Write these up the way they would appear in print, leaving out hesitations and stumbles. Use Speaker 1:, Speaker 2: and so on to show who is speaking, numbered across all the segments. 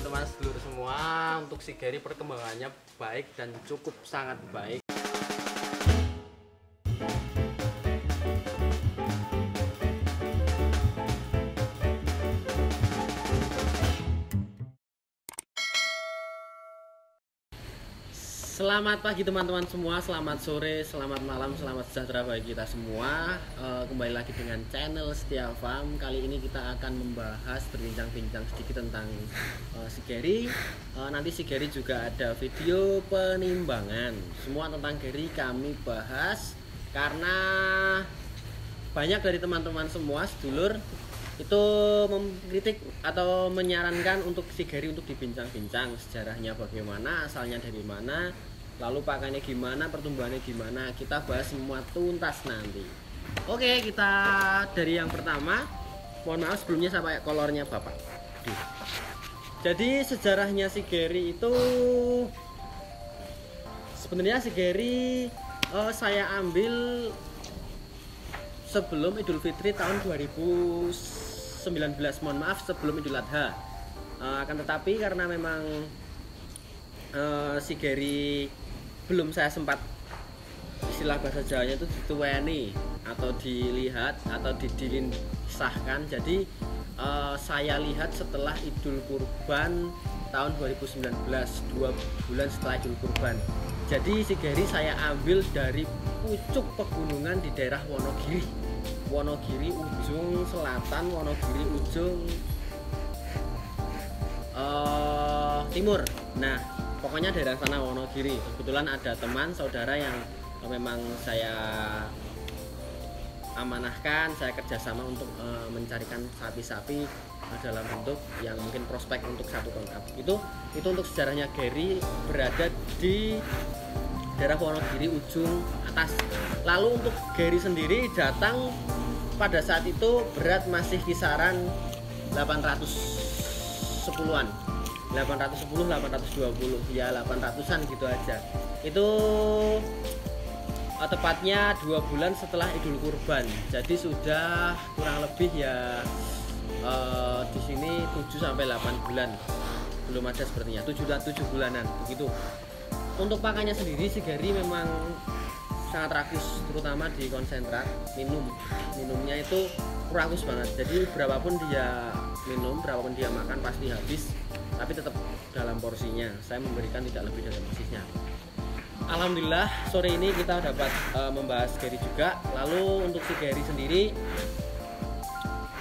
Speaker 1: teman-teman sedulur semua. Untuk si Gary perkembangannya baik dan cukup sangat baik. Selamat pagi teman-teman semua, selamat sore, selamat malam, selamat sejahtera bagi kita semua. Kembali lagi dengan channel Setia Farm. Kali ini kita akan membahas, berbincang-bincang sedikit tentang si Gary. Nanti si Gary juga ada video penimbangan. Semua tentang Gary kami bahas karena banyak dari teman-teman semua sedulur itu mengkritik atau menyarankan untuk si Gary untuk dibincang-bincang, sejarahnya bagaimana, asalnya dari mana, lalu pakainya gimana, pertumbuhannya gimana. Kita bahas semua tuntas nanti. Oke, kita dari yang pertama. Mohon maaf sebelumnya saya pakai kolornya Bapak. Jadi sejarahnya si Gary itu sebenarnya si Gary saya ambil sebelum Idul Fitri tahun 2019, mohon maaf, sebelum Idul Adha. Akan tetapi karena memang si Gary belum saya sempat, istilah bahasa Jawanya itu dituweni atau dilihat atau disahkan. Jadi saya lihat setelah Idul Kurban tahun 2019, 2 bulan setelah Idul Kurban. Jadi si Gary saya ambil dari pucuk pegunungan di daerah Wonogiri ujung selatan, Wonogiri ujung timur. Nah, pokoknya daerah sana Wonogiri. Kebetulan ada teman saudara yang memang saya amanahkan, saya kerjasama untuk mencarikan sapi-sapi dalam bentuk yang mungkin prospek untuk 1 ton up. Itu untuk sejarahnya Gary berada di daerah Wonogiri ujung atas. Lalu untuk Gary sendiri datang pada saat itu berat masih kisaran 810-an, 810, 820, ya 800-an gitu aja. Itu tepatnya 2 bulan setelah Idul Kurban. Jadi sudah kurang lebih ya di sini 7 sampai 8 bulan. Belum ada sepertinya 7 bulanan begitu. Untuk pakannya sendiri si Gary memang sangat rakus, terutama di konsentrat minumnya itu rakus banget. Jadi berapapun dia minum, berapapun dia makan pasti habis, tapi tetap dalam porsinya. Saya memberikan tidak lebih dari porsinya. Alhamdulillah sore ini kita dapat membahas Gary juga. Lalu untuk si Gary sendiri,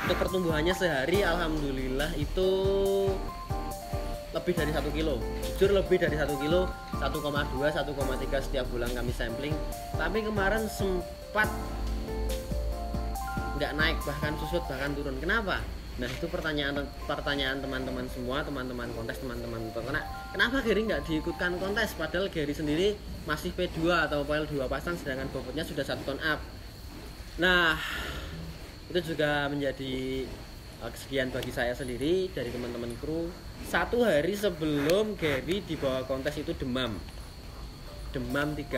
Speaker 1: untuk pertumbuhannya sehari alhamdulillah itu lebih dari 1 kilo, jujur lebih dari 1 kilo, 1,2, 1,3 setiap bulan kami sampling. Tapi kemarin sempat nggak naik, bahkan susut, bahkan turun. Kenapa? Nah itu pertanyaan teman-teman semua, teman-teman kontes, teman-teman peternak. Kenapa Gary nggak diikutkan kontes? Padahal Gary sendiri masih P2 atau PL 2 pasang, sedangkan bobotnya sudah 1 ton up. Nah itu juga menjadi kesekian bagi saya sendiri dari teman-teman kru. 1 hari sebelum Gary dibawa kontes itu demam 3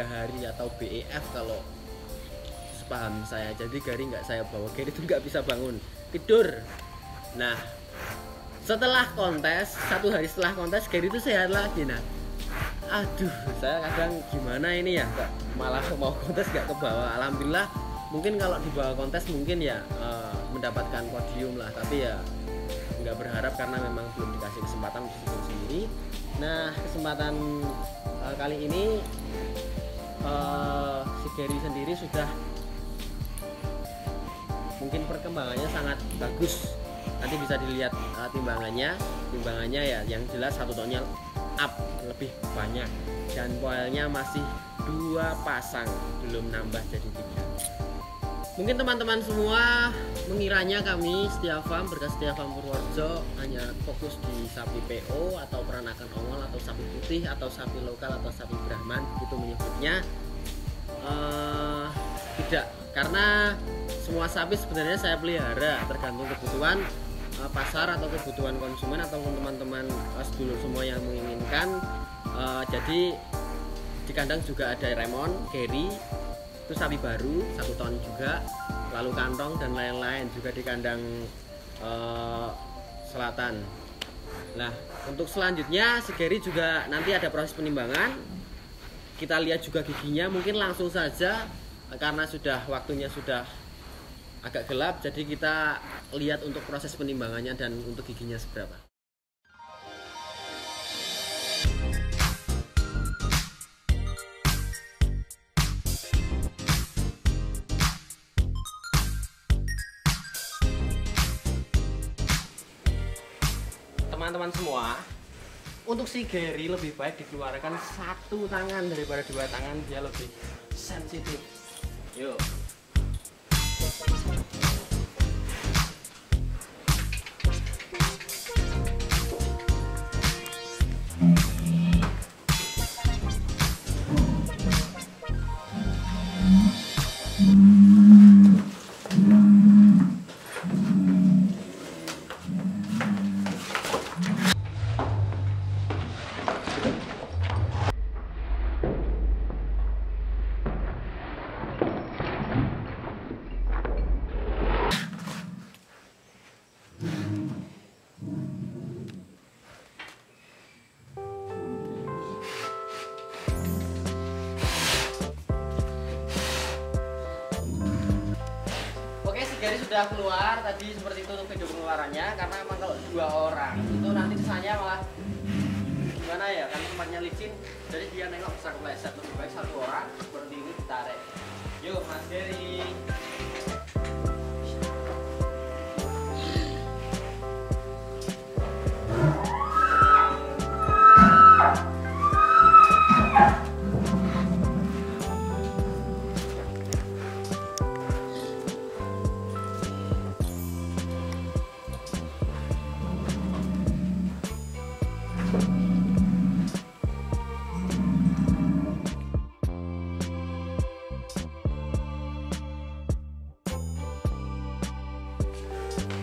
Speaker 1: hari atau BEF kalau sepaham saya. Jadi Gary nggak saya bawa, Gary itu nggak bisa bangun tidur. Nah setelah kontes, 1 hari setelah kontes Gary itu sehat lagi. Nah aduh, saya kadang gimana ini ya, malah mau kontes nggak kebawa. Alhamdulillah mungkin kalau dibawa kontes mungkin ya mendapatkan podium lah, tapi ya nggak berharap karena memang belum dikasih kesempatan untuk sendiri. Nah kesempatan kali ini si Gary sendiri sudah mungkin perkembangannya sangat bagus. Nanti bisa dilihat timbangannya ya yang jelas 1 tonnya up lebih banyak, dan poilnya masih 2 pasang, belum nambah jadi 3. Mungkin teman-teman semua mengiranya kami Setia Farm, Berkas Setia Farm Purworejo hanya fokus di sapi PO atau peranakan ongol atau sapi putih atau sapi lokal atau sapi Brahman gitu menyebutnya. Tidak, karena semua sapi sebenarnya saya pelihara tergantung kebutuhan pasar atau kebutuhan konsumen atau teman-teman sedulur semua yang menginginkan. Jadi di kandang juga ada Remon, Gary, itu sapi baru 1 ton juga, lalu kantong dan lain-lain juga di kandang selatan. Nah, untuk selanjutnya si Gary juga nanti ada proses penimbangan. Kita lihat juga giginya, mungkin langsung saja karena sudah waktunya sudah agak gelap, jadi kita lihat untuk proses penimbangannya dan untuk giginya seberapa. Teman-teman semua, untuk si Gary lebih baik dikeluarkan satu tangan daripada dua tangan, dia lebih sensitif. Yuk. Gary sudah keluar tadi, seperti itu untuk video pengeluarannya. Karena emang kalau dua orang itu nanti kesannya malah gimana ya, kan tempatnya licin, jadi dia nengok bisa kepleset. Lebih baik satu orang seperti ini ditarik. Yuk Mas Gary.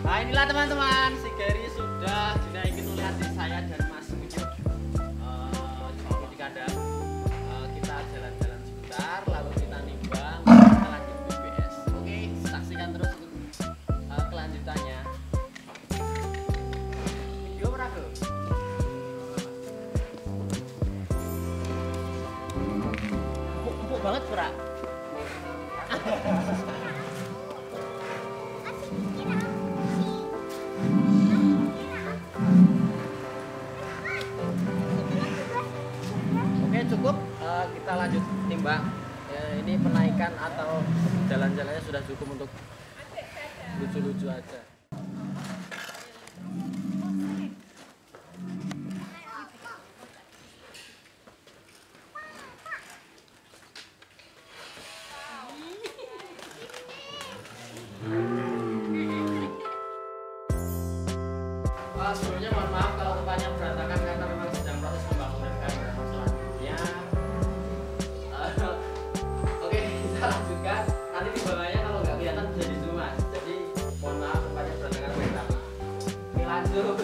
Speaker 1: Nah inilah teman-teman, si Gary sudah dinaikin oleh adik saya dan Mas Munyo. Di kandang kita jalan-jalan sebentar, lalu kita nimbang, kita lanjut BBS. Oke, saksikan terus kelanjutannya. Video berapa? Empuk banget pura. Cukup, kita lanjut timbang. Ini penaikan atau jalan-jalannya sudah cukup untuk lucu-lucu aja. Sebelumnya mohon maaf kalau tempatnya berantakan karena memang sedang proses pembangunan kamera. Oke, kita lanjutkan. Nanti timbangannya kalau nggak kelihatan bisa di zoom mas. Jadi mohon maaf tempatnya berantakan pertama. Oke lanjut.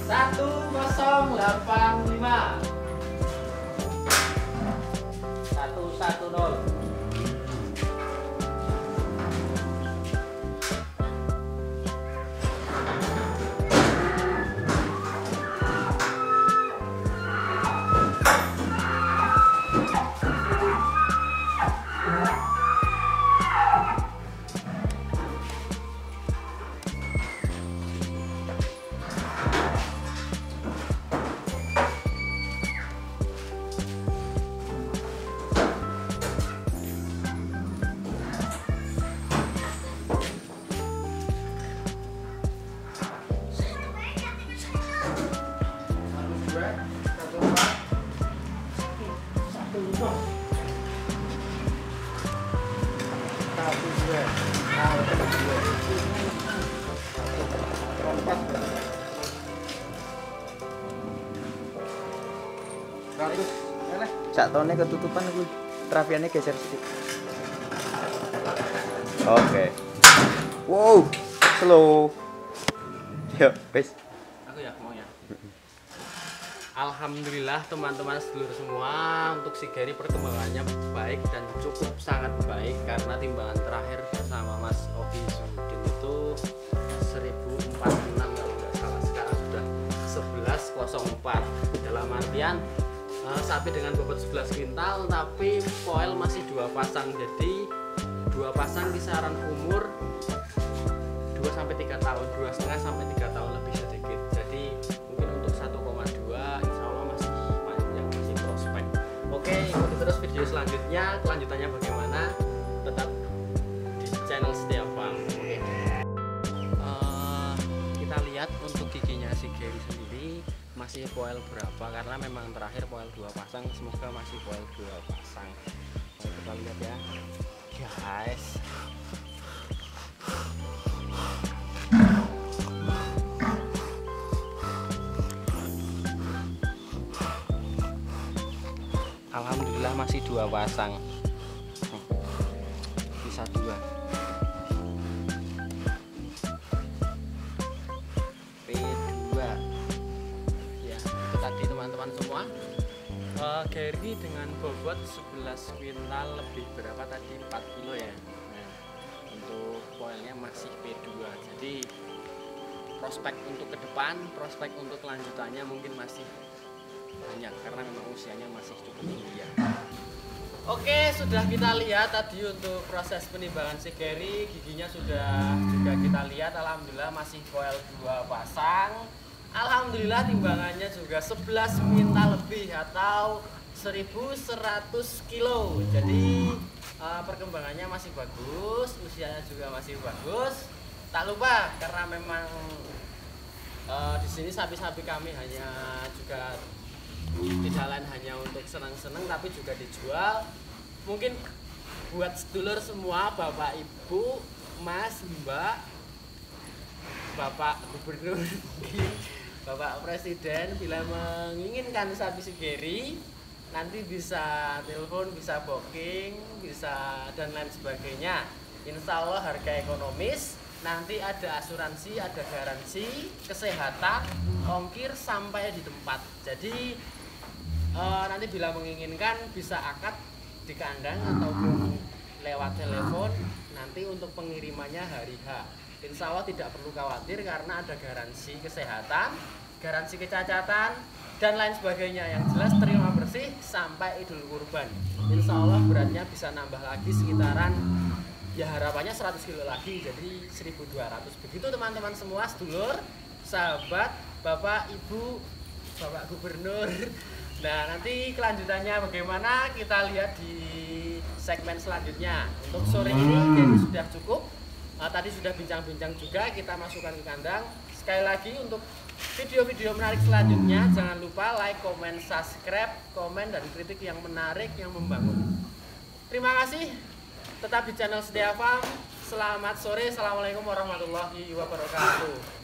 Speaker 1: 1085 110.
Speaker 2: Sak tone ketutupan aku trafiannya geser sedikit. Oke. Wow, slow. Yuk, guys.
Speaker 1: Aku ya mau ya. Alhamdulillah teman-teman sedulur semua, untuk si Gary perkembangannya baik dan cukup sangat baik karena timbangan terakhir bersama Mas Ovi Sudin itu 1046 kalau nggak salah. artian sapi dengan bobot 11 kuintal tapi poil masih 2 pasang. Jadi 2 pasang kisaran umur 2-3 tahun, 2,5 sampai 3 tahun lebih sedikit. Jadi mungkin untuk 1,2 insya Allah masih panjang, masih prospek. Oke, ikuti terus video selanjutnya. Kelanjutannya bagaimana? Tetap di channel Setia Farm. Oke. Kita lihat untuk giginya si Gary sendiri masih poil berapa, karena memang terakhir poil 2 pasang. Semoga masih poil 2 pasang. Mari kita lihat ya guys. Alhamdulillah masih 2 pasang, bisa 2. P2 ya, itu tadi teman-teman semua. Gary dengan bobot 11 kuintal lebih berapa tadi, 4 kilo ya. Nah, untuk poilnya masih P2, jadi prospek untuk ke depan, prospek untuk kelanjutannya mungkin masih banyak karena memang usianya masih cukup tinggi ya. Oke, sudah kita lihat tadi untuk proses penimbangan si Gary, giginya sudah juga kita lihat. Alhamdulillah masih poil 2 pasang. Alhamdulillah timbangannya juga 11 kuintal lebih atau 1100 kilo. Jadi perkembangannya masih bagus, usianya juga masih bagus. Tak lupa karena memang di sini sapi-sapi kami hanya juga tidak lain hanya untuk senang-senang tapi juga dijual. Mungkin buat sedulur semua, Bapak Ibu, Mas, Mbak, Bapak Gubernur, Bapak Presiden bila menginginkan sapi si Gary, nanti bisa telepon, bisa booking, bisa dan lain sebagainya. Insya Allah harga ekonomis, nanti ada asuransi, ada garansi kesehatan, ongkir sampai di tempat. Jadi nanti bila menginginkan bisa akad di kandang ataupun lewat telepon. Nanti untuk pengirimannya hari H. Insya Allah tidak perlu khawatir karena ada garansi kesehatan, garansi kecacatan dan lain sebagainya. Yang jelas terima bersih sampai Idul Kurban. Insya Allah beratnya bisa nambah lagi sekitaran, ya harapannya 100 kilo lagi, jadi 1200. Begitu teman-teman semua, sedulur, sahabat, Bapak, Ibu, Bapak Gubernur. Nah, nanti kelanjutannya bagaimana kita lihat di segmen selanjutnya. Untuk sore ini jadi sudah cukup. Tadi sudah bincang-bincang juga, kita masukkan ke kandang. Sekali lagi untuk video-video menarik selanjutnya jangan lupa like, komen, subscribe, komen dan kritik yang menarik, yang membangun. Terima kasih. Tetap di channel Setia Farm. Selamat sore. Assalamualaikum warahmatullahi wabarakatuh.